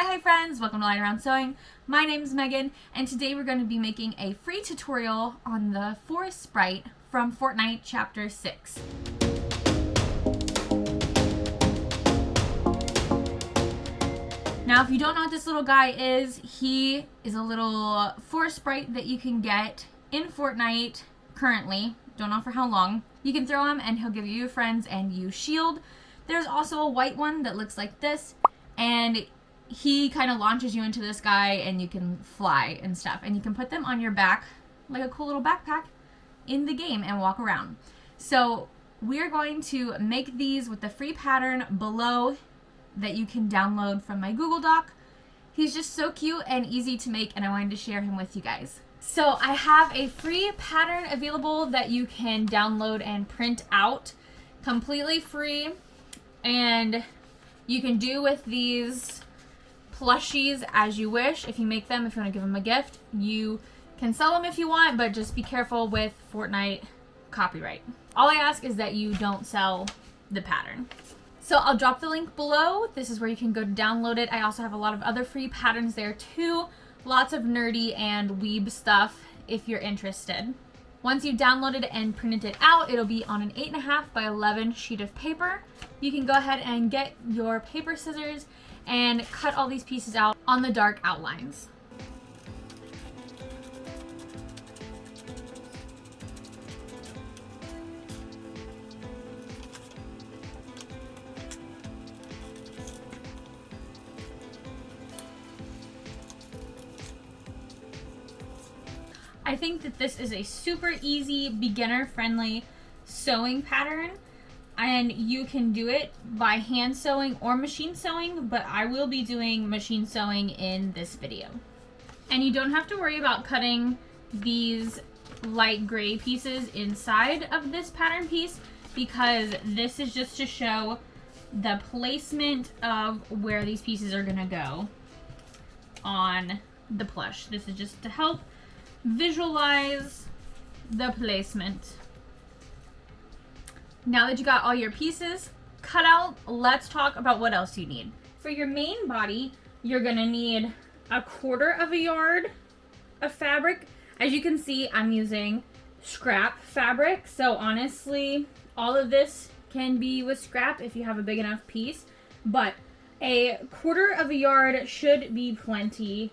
Hi friends, welcome to Lying Around Sewing. My name is Megan, and today we're going to be making a free tutorial on the Forest Sprite from Fortnite Chapter 6. Now if you don't know what this little guy is, he is a little Forest Sprite that you can get in Fortnite currently. Don't know for how long. You can throw him and he'll give you your friends and you shield. There's also a white one that looks like this, and he kind of launches you into the sky and you can fly and stuff. And you can put them on your back like a cool little backpack in the game and walk around. So we're going to make these with the free pattern below that you can download from my Google Doc. He's just so cute and easy to make, and I wanted to share him with you guys. So I have a free pattern available that you can download and print out completely free, and you can do with these plushies as you wish. If you make them, if you want to give them a gift, you can sell them if you want, but just be careful with Fortnite copyright. All I ask is that you don't sell the pattern. So I'll drop the link below. This is where you can go to download it. I also have a lot of other free patterns there too. Lots of nerdy and weeb stuff if you're interested. Once you've downloaded and printed it out, it'll be on an 8.5 by 11 sheet of paper. You can go ahead and get your paper scissors and cut all these pieces out on the dark outlines. I think that this is a super easy, beginner-friendly sewing pattern, and you can do it by hand sewing or machine sewing, but I will be doing machine sewing in this video. And you don't have to worry about cutting these light gray pieces inside of this pattern piece, because this is just to show the placement of where these pieces are gonna go on the plush. This is just to help visualize the placement. Now that you got all your pieces cut out, let's talk about what else you need. For your main body, you're gonna need 1/4 yard of fabric. As you can see, I'm using scrap fabric, so honestly, all of this can be with scrap if you have a big enough piece, but 1/4 yard should be plenty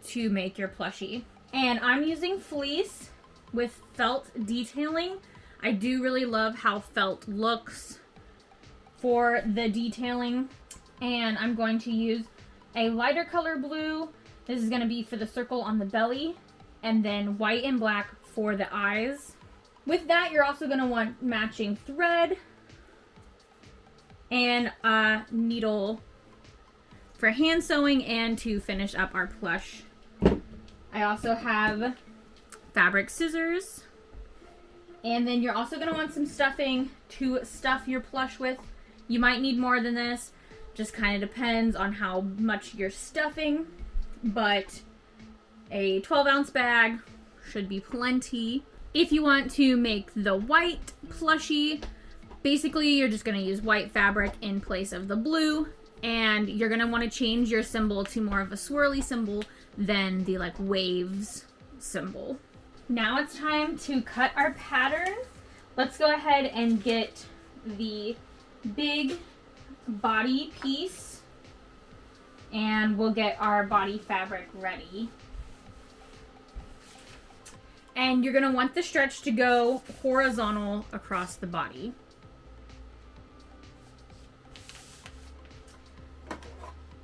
to make your plushie. And I'm using fleece with felt detailing. I do really love how felt looks for the detailing. And I'm going to use a lighter color blue. This is going to be for the circle on the belly. And then white and black for the eyes. With that, you're also going to want matching thread and a needle for hand sewing and to finish up our plush. I also have fabric scissors. And then you're also going to want some stuffing to stuff your plush with. You might need more than this. Just kind of depends on how much you're stuffing. But a 12-ounce bag should be plenty. If you want to make the white plushie, basically you're just going to use white fabric in place of the blue. And you're going to want to change your symbol to more of a swirly symbol than the like waves symbol. Now it's time to cut our pattern. Let's go ahead and get the big body piece, and we'll get our body fabric ready. And you're going to want the stretch to go horizontal across the body.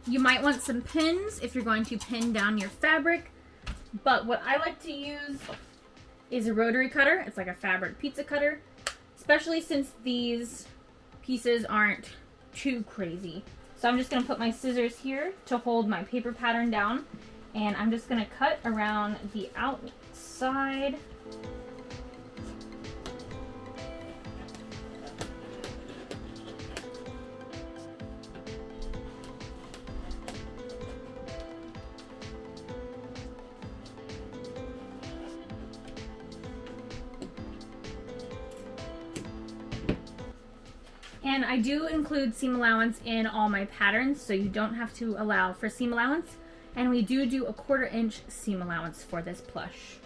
You might want some pins if you're going to pin down your fabric, but what I like to use is a rotary cutter. It's like a fabric pizza cutter, especially since these pieces aren't too crazy. So I'm just going to put my scissors here to hold my paper pattern down, and I'm just going to cut around the outside. And I do include seam allowance in all my patterns, so you don't have to allow for seam allowance. And we do a 1/4 inch seam allowance for this plush.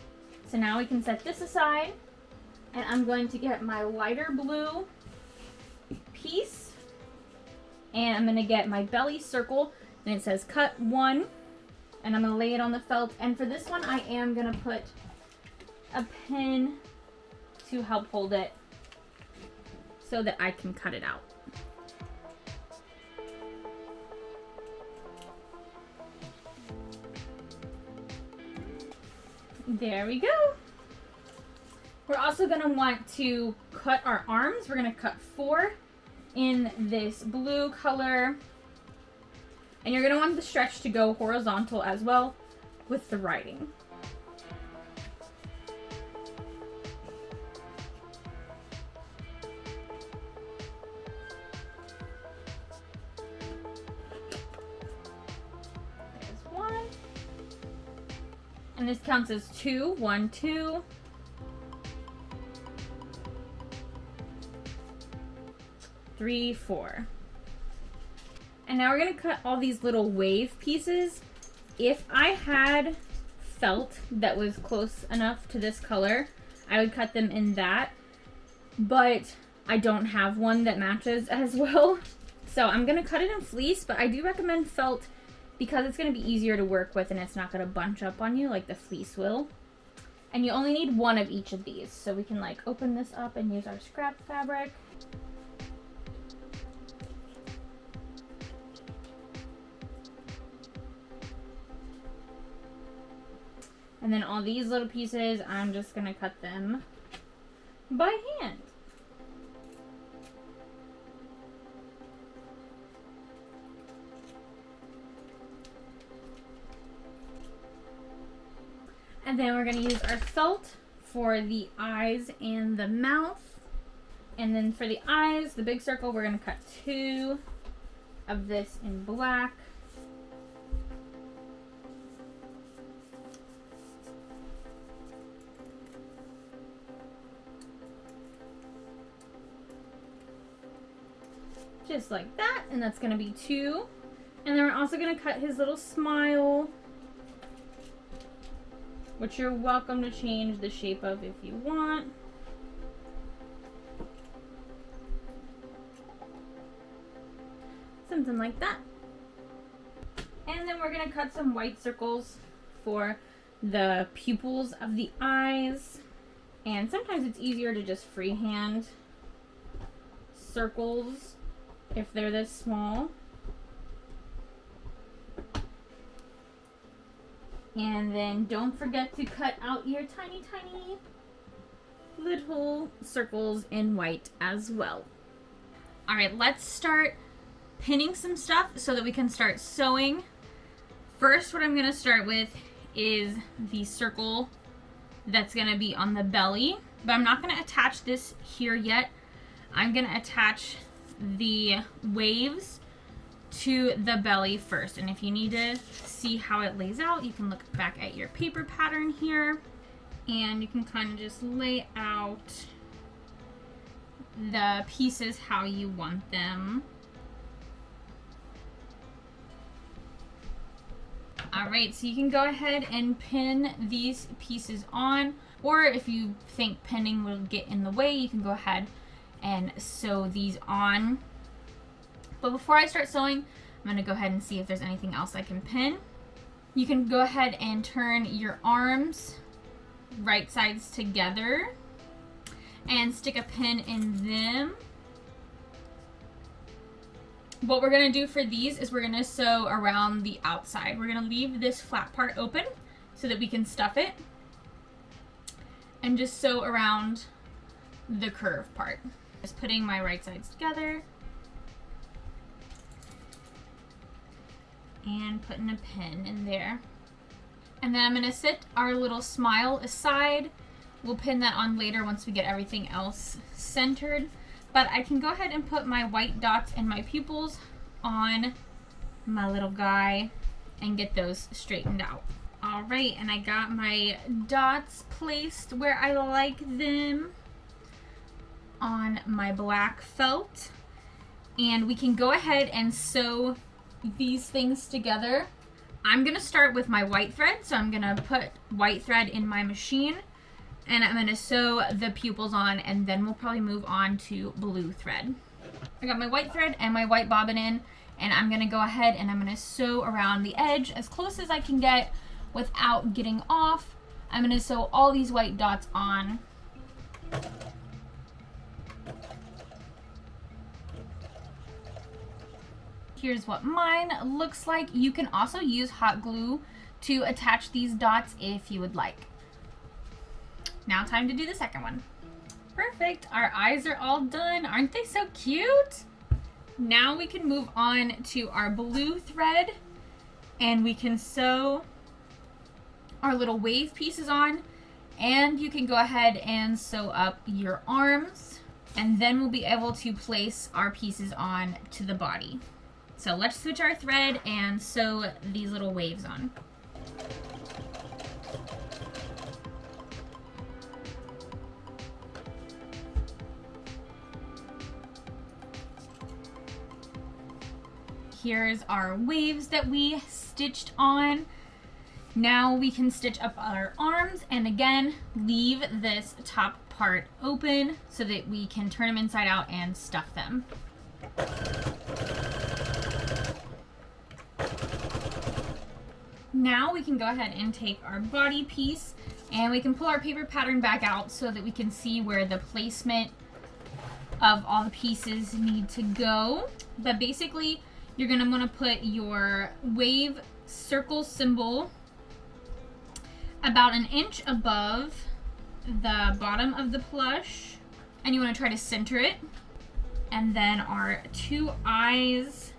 So now we can set this aside, and I'm going to get my lighter blue piece, and I'm gonna get my belly circle, and it says cut 1, and I'm gonna lay it on the felt. And for this one, I am gonna put a pin to help hold it so that I can cut it out. There we go. We're also going to want to cut our arms. We're going to cut 4 in this blue color. And you're going to want the stretch to go horizontal as well with the writing. There's 1. And this counts as 2. 1, 2. 3, 4. And now we're going to cut all these little wave pieces. If I had felt that was close enough to this color, I would cut them in that. But I don't have one that matches as well. So I'm going to cut it in fleece, but I do recommend felt because it's going to be easier to work with and it's not going to bunch up on you like the fleece will. And you only need 1 of each of these. So we can like open this up and use our scrap fabric. And then all these little pieces, I'm just going to cut them by hand. And then we're going to use our felt for the eyes and the mouth. And then for the eyes, the big circle, we're going to cut 2 of this in black. Just like that, and that's going to be 2. And then we're also going to cut his little smile, which you're welcome to change the shape of if you want. Something like that. And then we're going to cut some white circles for the pupils of the eyes. And sometimes it's easier to just freehand circles if they're this small. And then don't forget to cut out your tiny little circles in white as well. All right, let's start pinning some stuff so that we can start sewing. First, what I'm going to start with is the circle that's going to be on the belly, but I'm not going to attach this here yet. I'm going to attach the waves to the belly first. And if you need to see how it lays out, you can look back at your paper pattern here, and you can kind of just lay out the pieces how you want them. Alright, so you can go ahead and pin these pieces on, or if you think pinning will get in the way, you can go ahead and sew these on. But before I start sewing, I'm going to go ahead and see if there's anything else I can pin. You can go ahead and turn your arms right sides together and stick a pin in them. What we're going to do for these is we're going to sew around the outside. We're going to leave this flat part open so that we can stuff it, and just sew around the curved part. Just putting my right sides together and putting a pin in there. And then I'm going to set our little smile aside. We'll pin that on later once we get everything else centered. But I can go ahead and put my white dots and my pupils on my little guy and get those straightened out. Alright, and I got my dots placed where I like them on my black felt. And we can go ahead and sew these things together. I'm gonna start with my white thread, so I'm gonna put white thread in my machine and I'm gonna sew the pupils on, and then we'll probably move on to blue thread. I got my white thread and my white bobbin in, and I'm gonna go ahead and I'm gonna sew around the edge as close as I can get without getting off. I'm gonna sew all these white dots on. Here's what mine looks like. You can also use hot glue to attach these dots if you would like. Now time to do the second one. Perfect, our eyes are all done. Aren't they so cute? Now we can move on to our blue thread and we can sew our little wave pieces on, and you can go ahead and sew up your arms, and then we'll be able to place our pieces on to the body. So let's switch our thread and sew these little waves on. Here's our waves that we stitched on. Now we can stitch up our arms, and again, leave this top part open so that we can turn them inside out and stuff them. Now we can go ahead and take our body piece and we can pull our paper pattern back out so that we can see where the placement of all the pieces need to go. But basically, you're gonna wanna put your wave circle symbol about an inch above the bottom of the plush, and you wanna try to center it. And then our two eyes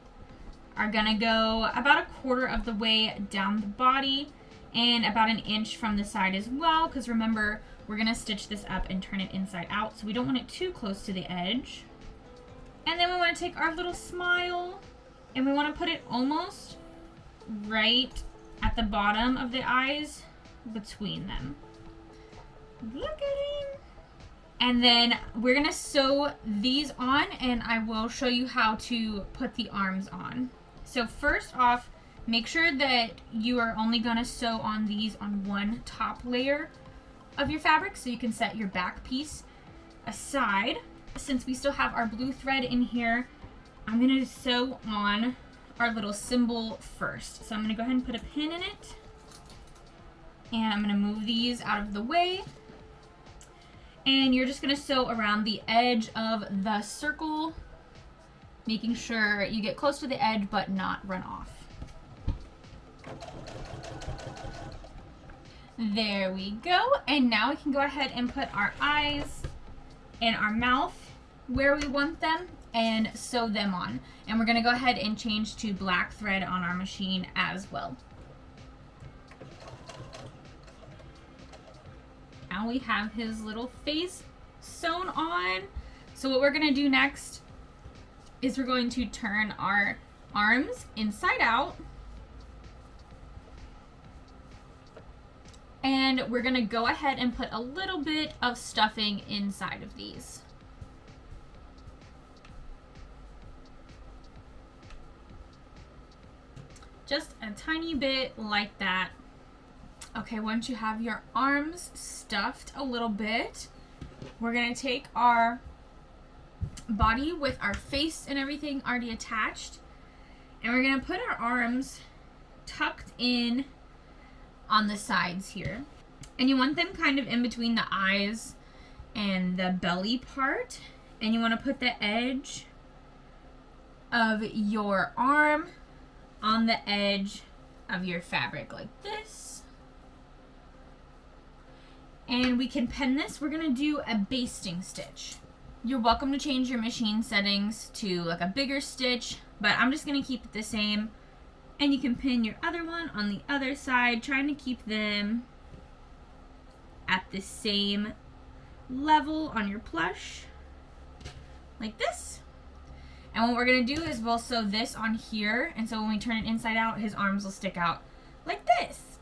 are gonna go about a quarter of the way down the body and about an inch from the side as well, because remember, we're gonna stitch this up and turn it inside out, so we don't want it too close to the edge. And then we wanna take our little smile and we wanna put it almost right at the bottom of the eyes, between them. Look at him. And then we're gonna sew these on, and I will show you how to put the arms on. So first off, make sure that you are only gonna sew on these on one top layer of your fabric, so you can set your back piece aside. Since we still have our blue thread in here, I'm gonna sew on our little symbol first. So I'm gonna go ahead and put a pin in it, and I'm gonna move these out of the way. And you're just gonna sew around the edge of the circle, making sure you get close to the edge but not run off. There we go. And now we can go ahead and put our eyes and our mouth where we want them and sew them on. And we're gonna go ahead and change to black thread on our machine as well. Now we have his little face sewn on. So what we're gonna do next is we're going to turn our arms inside out. And we're gonna go ahead and put a little bit of stuffing inside of these. Just a tiny bit like that. Okay, once you have your arms stuffed a little bit, we're gonna take our body with our face and everything already attached, and we're gonna put our arms tucked in on the sides here. And you want them kind of in between the eyes and the belly part, and you want to put the edge of your arm on the edge of your fabric like this. And we can pin this. We're gonna do a basting stitch. You're welcome to change your machine settings to like a bigger stitch, but I'm just gonna keep it the same. And you can pin your other one on the other side, trying to keep them at the same level on your plush, like this. And what we're gonna do is we'll sew this on here, and so when we turn it inside out, his arms will stick out like this.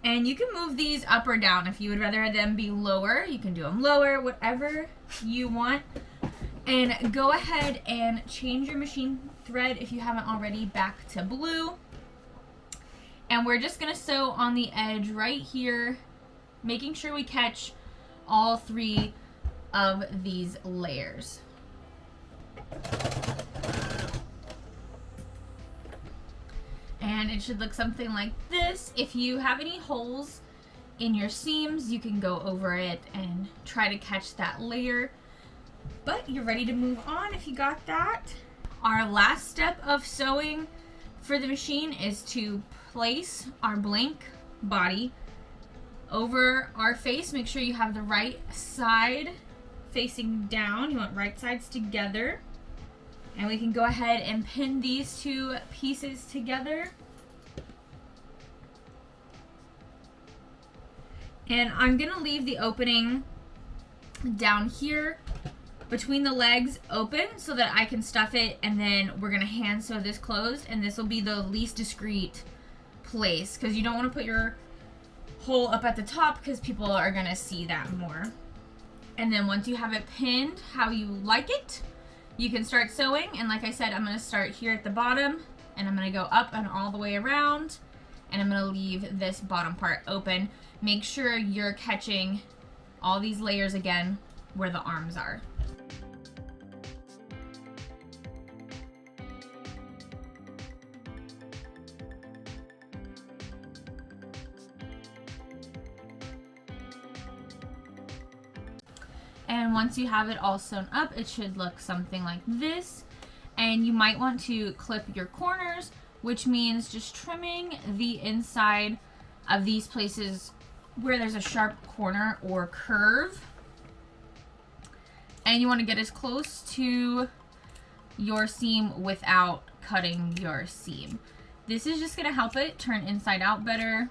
And you can move these up or down. If you would rather them be lower, you can do them lower, whatever you want. And go ahead and change your machine thread if you haven't already back to blue. And we're just gonna sew on the edge right here, making sure we catch all 3 of these layers. And it should look something like this. If you have any holes in your seams, you can go over it and try to catch that layer. But you're ready to move on if you got that. Our last step of sewing for the machine is to place our blank body over our face. Make sure you have the right side facing down. You want right sides together. And we can go ahead and pin these 2 pieces together. And I'm gonna leave the opening down here between the legs open so that I can stuff it, and then we're gonna hand sew this closed, and this will be the least discreet place because you don't want to put your hole up at the top because people are gonna see that more. And then once you have it pinned how you like it, you can start sewing. And like I said, I'm gonna start here at the bottom and I'm gonna go up and all the way around, and I'm gonna leave this bottom part open. Make sure you're catching all these layers again where the arms are. And once you have it all sewn up, it should look something like this. And you might want to clip your corners, which means just trimming the inside of these places where there's a sharp corner or curve. And you want to get as close to your seam without cutting your seam. This is just going to help it turn inside out better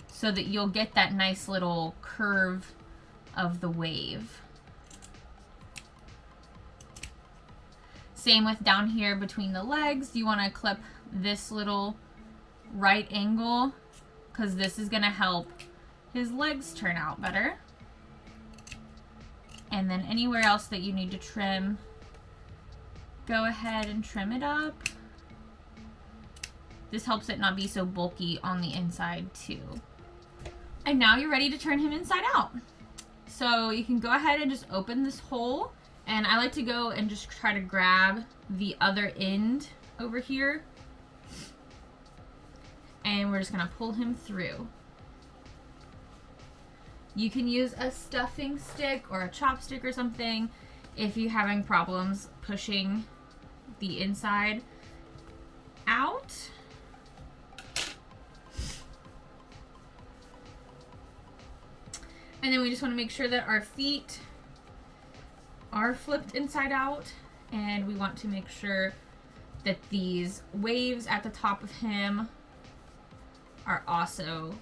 so that you'll get that nice little curve of the wave. Same with down here between the legs. You want to clip this little right angle because this is going to help his legs turn out better. And then anywhere else that you need to trim, go ahead and trim it up. This helps it not be so bulky on the inside too. And now you're ready to turn him inside out. So you can go ahead and just open this hole, and I like to go and just try to grab the other end over here, and we're just gonna pull him through. You can use a stuffing stick or a chopstick or something if you're having problems pushing the inside out. And then we just want to make sure that our feet are flipped inside out, and we want to make sure that these waves at the top of him are also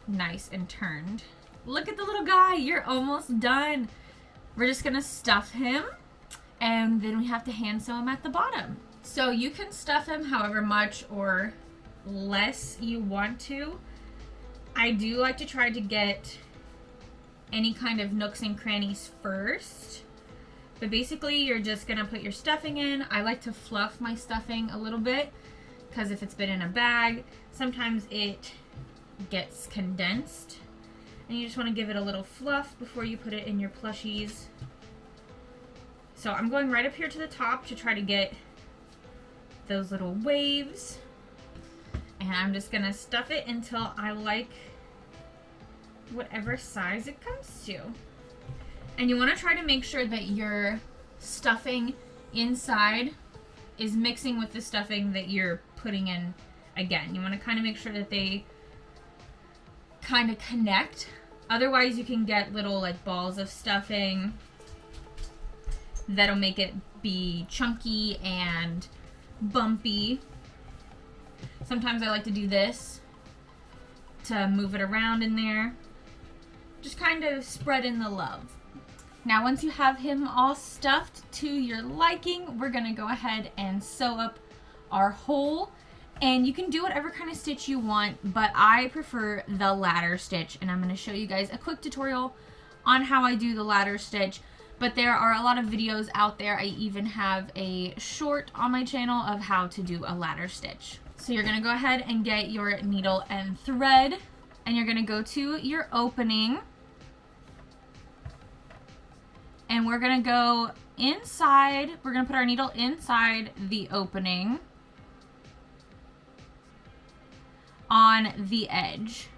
nice and turned. Look at the little guy, you're almost done. We're just gonna stuff him, and then we have to hand sew him at the bottom. So you can stuff him however much or less you want to. I do like to try to get any kind of nooks and crannies first. But basically you're just gonna put your stuffing in. I like to fluff my stuffing a little bit because if it's been in a bag, sometimes it gets condensed. And you just want to give it a little fluff before you put it in your plushies. So I'm going right up here to the top to try to get those little waves. And I'm just gonna stuff it until I like whatever size it comes to. And you want to try to make sure that your stuffing inside is mixing with the stuffing that you're putting in again. You want to kind of make sure that they kind of connect. Otherwise you can get little like balls of stuffing that'll make it be chunky and bumpy. Sometimes I like to do this to move it around in there. Just kind of spread in the love. Now once you have him all stuffed to your liking, we're gonna go ahead and sew up our hole. And you can do whatever kind of stitch you want, but I prefer the ladder stitch, and I'm gonna show you guys a quick tutorial on how I do the ladder stitch, but there are a lot of videos out there. I even have a short on my channel of how to do a ladder stitch. So you're going to go ahead and get your needle and thread, and you're going to go to your opening, and we're going to go inside. We're going to put our needle inside the opening on the edge.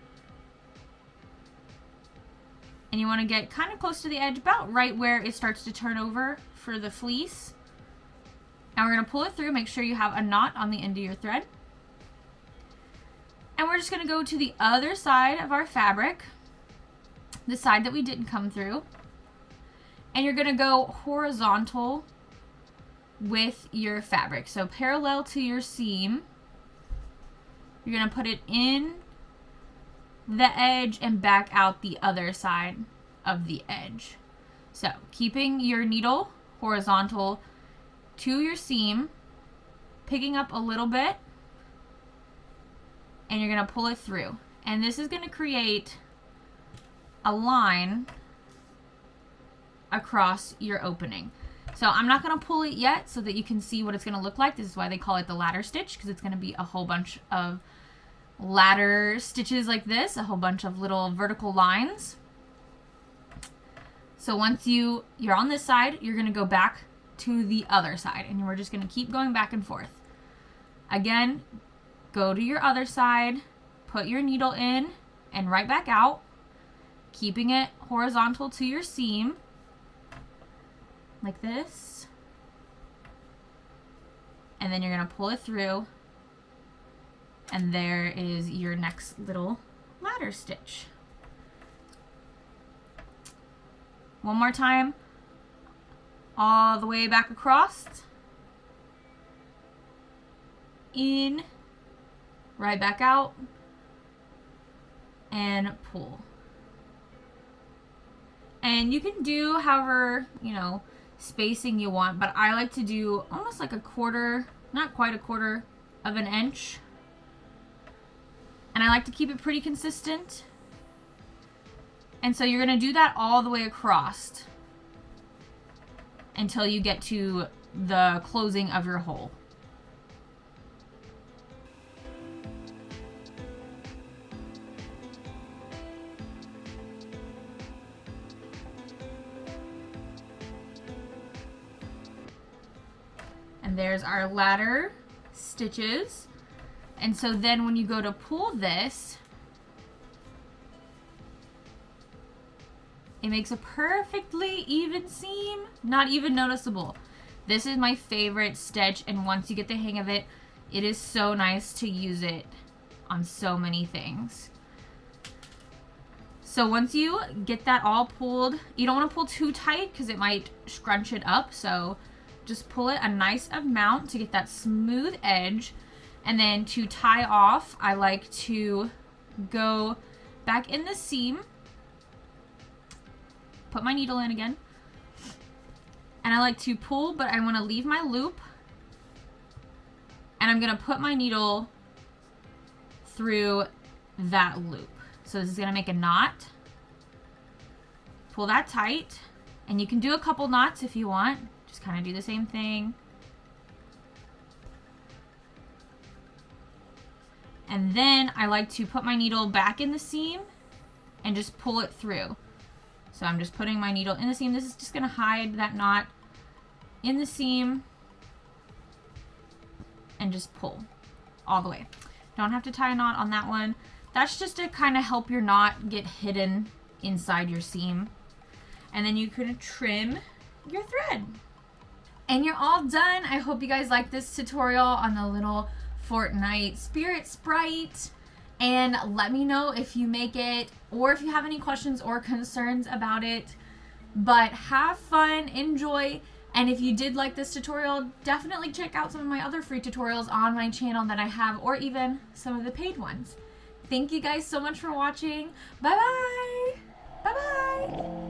And you want to get kind of close to the edge, about right where it starts to turn over for the fleece. And we're going to pull it through. Make sure you have a knot on the end of your thread. And we're just going to go to the other side of our fabric, the side that we didn't come through. And you're going to go horizontal with your fabric. So parallel to your seam, you're going to put it in the edge and back out the other side of the edge. So keeping your needle horizontal to your seam, picking up a little bit, and you're going to pull it through. And this is going to create a line across your opening. So I'm not going to pull it yet so that you can see what it's going to look like. This is why they call it the ladder stitch, because it's going to be a whole bunch of ladder stitches like this, a whole bunch of little vertical lines. So once you're on this side, you're going to go back to the other side, and we're just going to keep going back and forth. Again, go to your other side, put your needle in, and right back out, keeping it horizontal to your seam, like this. And then you're going to pull it through, and there is your next little ladder stitch. One more time, all the way back across, in, right back out, and pull. And you can do however, spacing you want, but I like to do almost like a quarter, not quite a quarter of an inch. And I like to keep it pretty consistent. And so you're going to do that all the way across until you get to the closing of your hole. And there's our ladder stitches. And so then when you go to pull this, it makes a perfectly even seam, not even noticeable. This is my favorite stitch, and once you get the hang of it, it is so nice to use it on so many things. So once you get that all pulled, you don't want to pull too tight because it might scrunch it up. So just pull it a nice amount to get that smooth edge. And then to tie off, I like to go back in the seam, put my needle in again, and I like to pull, but I want to leave my loop, and I'm going to put my needle through that loop. So this is going to make a knot. Pull that tight, and you can do a couple knots if you want. Just kind of do the same thing. And then I like to put my needle back in the seam and just pull it through. So I'm just putting my needle in the seam. This is just going to hide that knot in the seam and just pull all the way. Don't have to tie a knot on that one. That's just to kind of help your knot get hidden inside your seam. And then you can trim your thread. And you're all done. I hope you guys like this tutorial on the little Fortnite Spirit Sprite, and let me know if you make it or if you have any questions or concerns about it. But have fun, enjoy, and if you did like this tutorial, definitely check out some of my other free tutorials on my channel that I have, or even some of the paid ones. Thank you guys so much for watching. Bye bye. Bye bye.